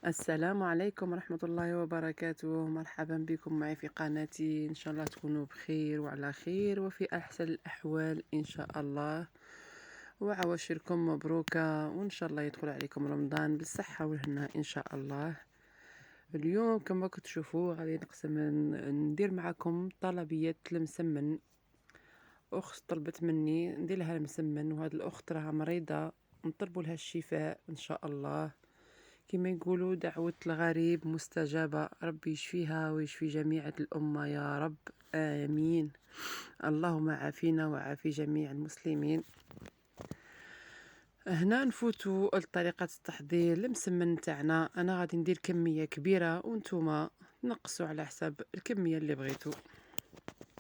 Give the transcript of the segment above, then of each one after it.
السلام عليكم ورحمة الله وبركاته. مرحبا بكم معي في قناتي. إن شاء الله تكونوا بخير وعلى خير وفي أحسن الأحوال إن شاء الله، وعواشركم مبروكة، وإن شاء الله يدخل عليكم رمضان بالصحة والهنا إن شاء الله. اليوم كما كتشوفوا غادي نقسم ندير معكم طلبية المسمن. أخت طلبت مني ندير لها المسمن، وهاد الأخت راها مريضة، نطلبوا لها الشفاء إن شاء الله. كما يقولوا دعوة الغريب مستجابة، ربي يشفيها ويشفي جميع الأمة يا رب، آمين. اللهم عافينا وعافي جميع المسلمين. هنا نفوتوا لطريقة التحضير المسمن تاعنا. أنا غادي ندير كمية كبيرة وانتوما نقصوا على حساب الكمية اللي بغيتو.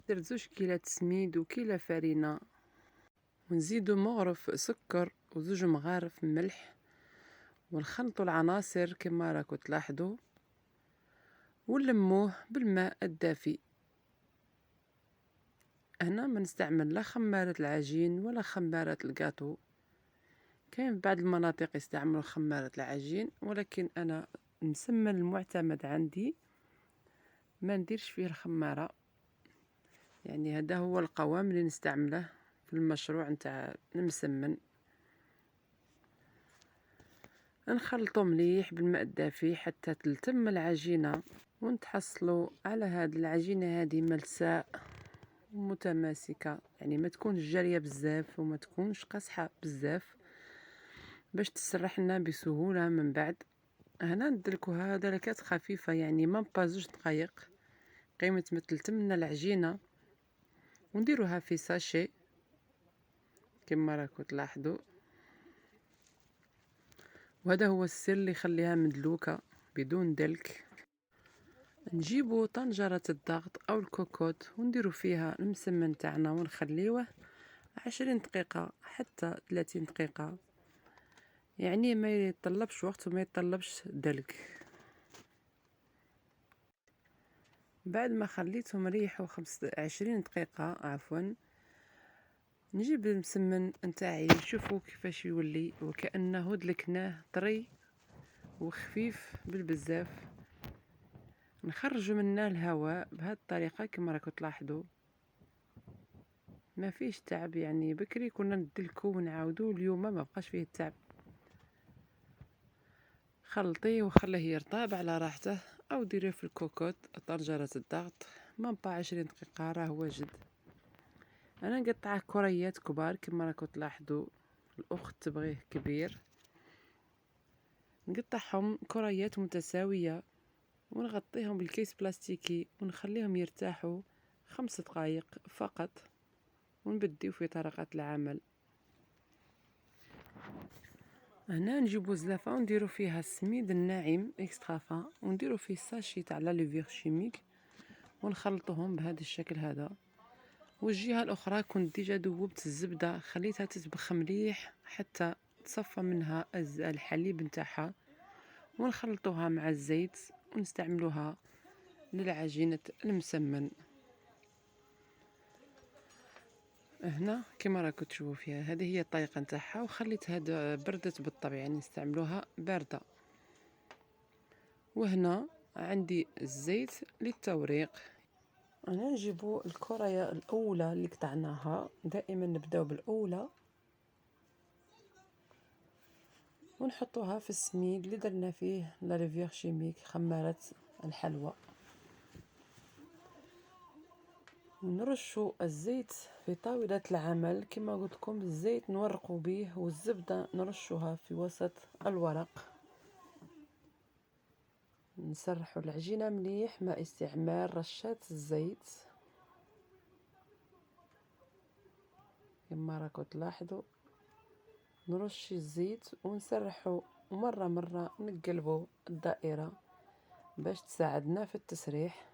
درت 2 كيلات سميد وكيلة فرينة، ونزيدو مغرف سكر وزوج مغارف ملح، ونخلطوا العناصر كما راكم تلاحظوا، ونلموه بالماء الدافي. هنا ما نستعمل لا خمارة العجين ولا خمارة الكاطو. كاين في بعض المناطق يستعملوا خمارة العجين، ولكن انا المسمن المعتمد عندي ما نديرش فيه الخمارة. يعني هذا هو القوام اللي نستعمله في المشروع نتاع المسمن. نخلطو مليح بالماء الدافي حتى تلتم العجينة، ونتحصلوا على هذه العجينة هذه ملساء متماسكة، يعني ما تكونش جارية بزاف وما تكونش قاصحة بزاف، باش تسرح لنا بسهولة من بعد. هنا ندلكوها دلكات خفيفة، يعني ما با 2 دقايق قيمة ما تلتم لنا العجينة، ونديروها في ساشي كما راكم تلاحظوا. وهذا هو السر اللي يخليها مدلوكة بدون دلك. نجيبو طنجرة الضغط او الكوكوت ونديرو فيها المسمن تاعنا ونخليوه 20 دقيقة حتى 30 دقيقة، يعني ما يطلبش وقت وما يطلبش دلك. بعد ما خليتهم ريحوا 20 دقيقة عفوا، نجيب المسمن نتاعي، شوفوا كيفاش يولي وكأنه دلكناه طري وخفيف بالبزاف. نخرج منه الهواء بهذه الطريقة كما راكم تلاحظوا، ما فيش تعب. يعني بكري كنا ندلكو ونعاودو، اليوم ما بقاش فيه التعب. خلطيه وخليه يرطب على راحته، او ديريه في الكوكوت طنجرة الضغط، ما با 20 دقيقة راه واجد. انا نقطعه كريات كبار كما راكم تلاحظوا، الاخت تبغيه كبير. نقطعهم كريات متساوية ونغطيهم بالكيس بلاستيكي ونخليهم يرتاحوا 5 دقايق فقط، ونبديو في طريقة العمل. هنا نجيبو زلافة ونديرو فيها السميد الناعم اكسترافا، ونديرو فيه ساشي تاع لا لوفير شيميك، ونخلطوهم بهذا الشكل هذا. والجهة الاخرى كنت ديجا ذوبت الزبدة، خليتها تتبخ مليح حتى تصفى منها الحليب نتاعها، ونخلطوها مع الزيت ونستعملوها للعجينة المسمن. هنا كما راكم تشوفوا فيها، هذه هي الطريقة نتاعها، وخليتها بردت بالطبع، يعني نستعملوها باردة. وهنا عندي الزيت للتوريق. انا نجيبو الكرة الاولى اللي قطعناها، دائما نبداو بالاولى، ونحطوها في السميد اللي درنا فيه لا ريفير شيميك خمارة الحلوى، ونرشوا الزيت في طاولة العمل. كما قلت لكم الزيت نورقوا به، والزبدة نرشوها في وسط الورق. نسرحوا العجينة مليح مع استعمال رشات الزيت كما راكم تلاحظوا. نرش الزيت ونسرحوا مرة مرة، نقلبوا الدائرة باش تساعدنا في التسريح.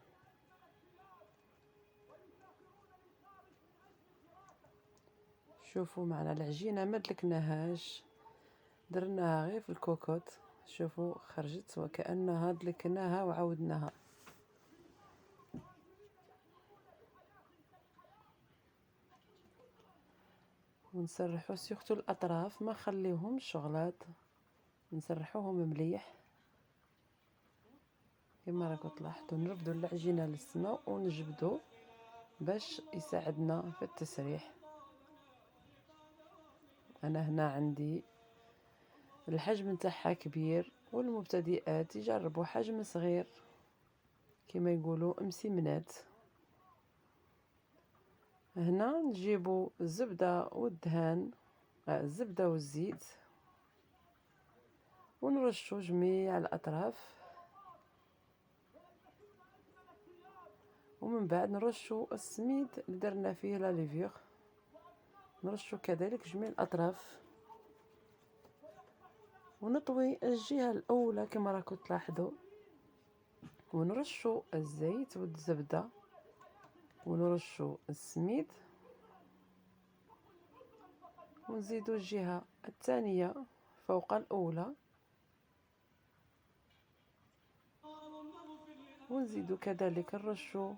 شوفوا معنا العجينة ما دلكناهاش، درناها غير في الكوكوت. شوفوا خرجت وكأنها دلكناها وعودناها. ونسرحوا سيختو الاطراف، ما خليهم شغلات، نسرحوهم مليح. كما راكم تلاحظوا نرفدوا العجينه للسماء ونجبدوا باش يساعدنا في التسريح. انا هنا عندي الحجم نتاعها كبير، والمبتدئات يجربوا حجم صغير كما يقولوا مسمنات. هنا نجيبوا الزبده والدهان، الزبده والزيت، ونرشوا جميع الاطراف، ومن بعد نرشوا السميد اللي درنا فيه لا ليفيغ، نرشوا كذلك جميع الاطراف، ونطوي الجهه الاولى كما راكم تلاحظوا، ونرشوا الزيت والزبده، ونرشوا السميد، ونزيدوا الجهه الثانيه فوق الاولى، ونزيدوا كذلك نرشوا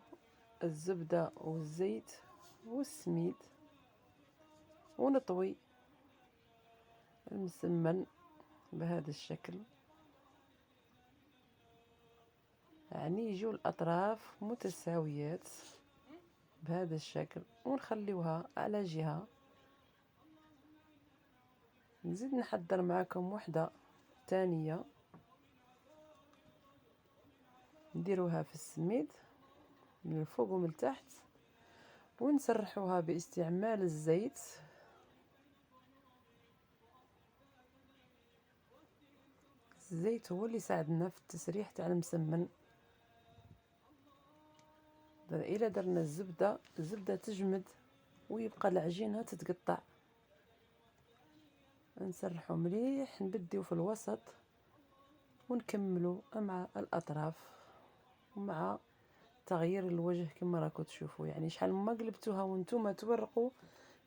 الزبده والزيت والسميد، ونطوي المسمن بهذا الشكل، يعني يجوا الاطراف متساويات بهذا الشكل، ونخليوها على جهه. نزيد نحضر معكم وحده ثانيه نديروها في السميد من الفوق ومن التحت، ونسرحوها باستعمال الزيت. الزيت هو اللي ساعدنا في التسريح تاع المسمن. الا درنا الزبده تجمد ويبقى العجينه تتقطع. نسرحو مليح، نبديو في الوسط ونكملوا مع الاطراف ومع تغيير الوجه كما راكم تشوفوا. يعني شحال ما قلبتوها وانتم تورقوا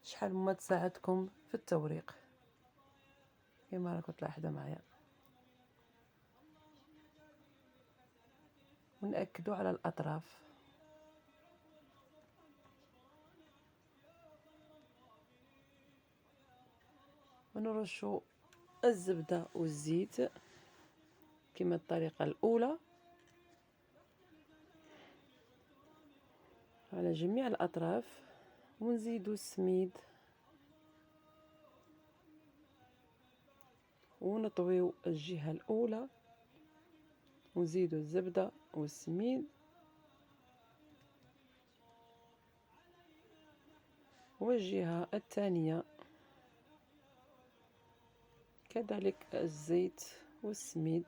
شحال ما تساعدكم في التوريق كما راكم تلاحظوا معايا. ونأكدوا على الاطراف. ونرشوا الزبده والزيت كما الطريقه الاولى على جميع الاطراف، ونزيدوا السميد، ونطويو الجهه الاولى، ونزيدوا الزبده والسميد، والجهه الثانيه كذلك الزيت والسميد،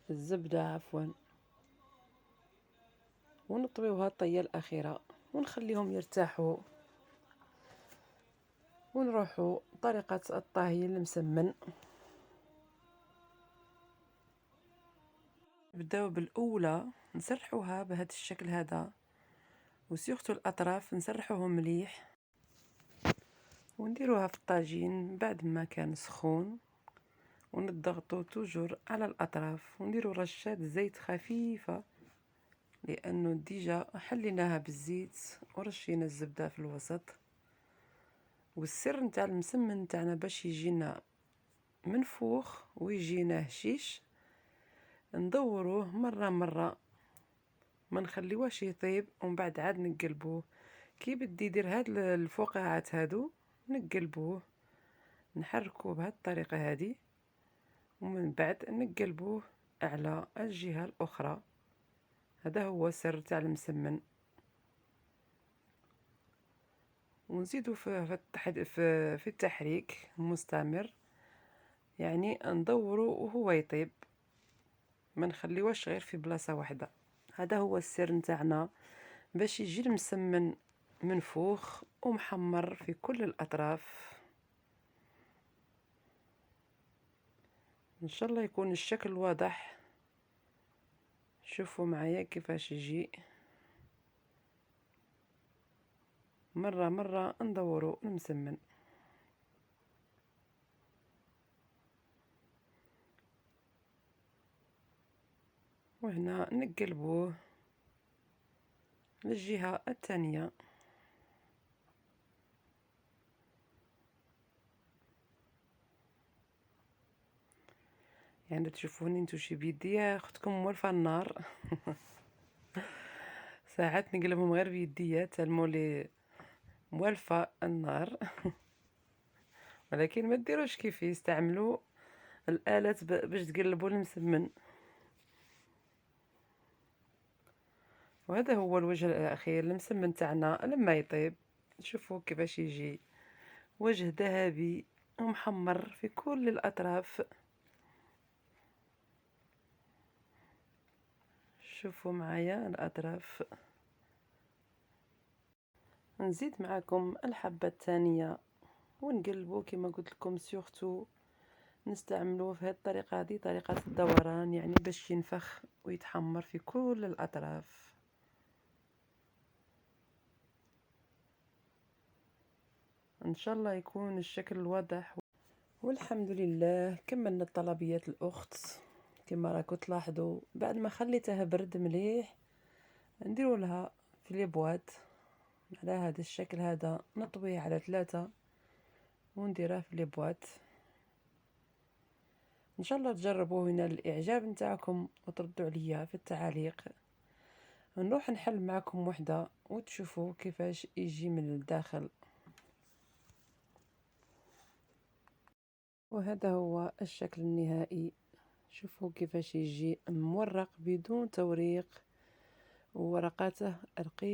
الزبده عفوا، ونطويوها الطيه الاخيره ونخليهم يرتاحوا، ونروحوا طريقه الطهي المسمن. نبداو بالاولى نسرحوها بهذا الشكل هذا، وسيرتو الاطراف نسرحوهم مليح، ونديروها في الطاجين بعد ما كان سخون، ونضغطوا توجور على الاطراف، ونديروا رشات زيت خفيفه لانه ديجا حليناها بالزيت ورشينا الزبده في الوسط. والسر نتاع المسمن نتاعنا باش يجينا منفوخ ويجينا هشيش، ندوروه مره ما نخليوهش يطيب، ومن بعد عاد نقلبوه. كي بدي يدير هاد الفقاعات هادو نقلبوه، نحركوه بهذه الطريقه هذه، ومن بعد نقلبوه على الجهه الاخرى. هذا هو سر تاع المسمن. ونزيدوا في التحريك المستمر، يعني ندوروا وهو يطيب، ما نخليوهش غير في بلاصه واحده. هذا هو السر نتاعنا باش يجي المسمن منفوخ ومحمر في كل الاطراف. ان شاء الله يكون الشكل واضح. شوفوا معايا كيفاش يجي، مرة ندوروا المسمن. وهنا نقلبوه للجهة الثانية. يعني تشوفوني نتو شي بيديا اختكم مولفه النار. ساعات نقلبهم غير بيديا تالمولي موالفه النار. ولكن ما ديروش كيفي، استعملوا الالات باش تقلبوا المسمن. وهذا هو الوجه الاخير. المسمن تاعنا لما يطيب شوفوا كيفاش يجي وجه ذهبي ومحمر في كل الاطراف. شوفوا معايا الاطراف. نزيد معكم الحبه الثانيه ونقلبوا كما قلت لكم. سورتو نستعملوه في هذه الطريقه، هذه طريقه الدوران، يعني باش ينفخ ويتحمر في كل الاطراف. ان شاء الله يكون الشكل واضح. والحمد لله كملنا الطلبيات الاخت. كما راكم تلاحظوا بعد ما خليتها برد مليح نديروا لها في لي بواط على هذا الشكل هذا. نطويه على 3 ونديرها في لي بواط. ان شاء الله تجربوه هنا الاعجاب نتاعكم وتردوا عليا في التعاليق. نروح نحل معكم وحده وتشوفوا كيفاش يجي من الداخل. وهذا هو الشكل النهائي. شوفوا كيفاش يجي مورق بدون توريق وورقاته رقيقة.